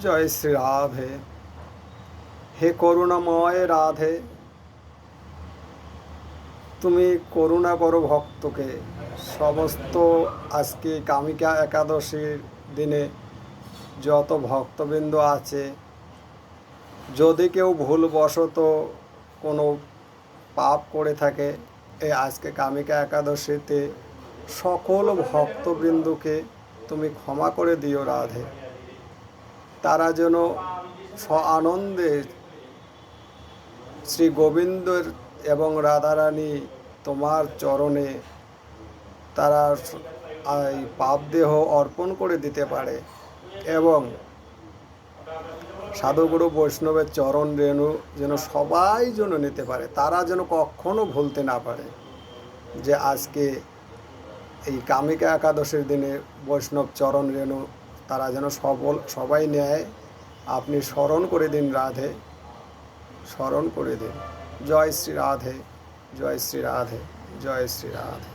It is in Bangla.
জয় শ্রী রাধে। হে করুণাময় রাধে, তুমি করুণা করো ভক্তকে। সমস্ত আজকে কামিকা একাদশীর দিনে যত ভক্তবৃন্দ আছে, যদি কেউ ভুলবশত কোনো পাপ করে থাকে, এই আজকে কামিকা একাদশীতে সকল ভক্তবৃন্দকে তুমি ক্ষমা করে দিও রাধে। তারা যেন আনন্দে শ্রী গোবিন্দর এবং রাধারানী তোমার চরণে তারা এই পাপদেহ অর্পণ করে দিতে পারে এবং সাধুগুরু বৈষ্ণবের চরণ রেণু যেন সবাই যেন নিতে পারে। তারা যেন কখনো ভুলতে না পারে যে আজকে এই কামিকা একাদশীর দিনে বৈষ্ণব চরণ রেণু তারা যেন সবাই নেয়। আপনি স্মরণ করে দিন রাধে, স্মরণ করে দিন। জয় শ্রী রাধে, জয় শ্রী রাধে, জয় শ্রী রাধে।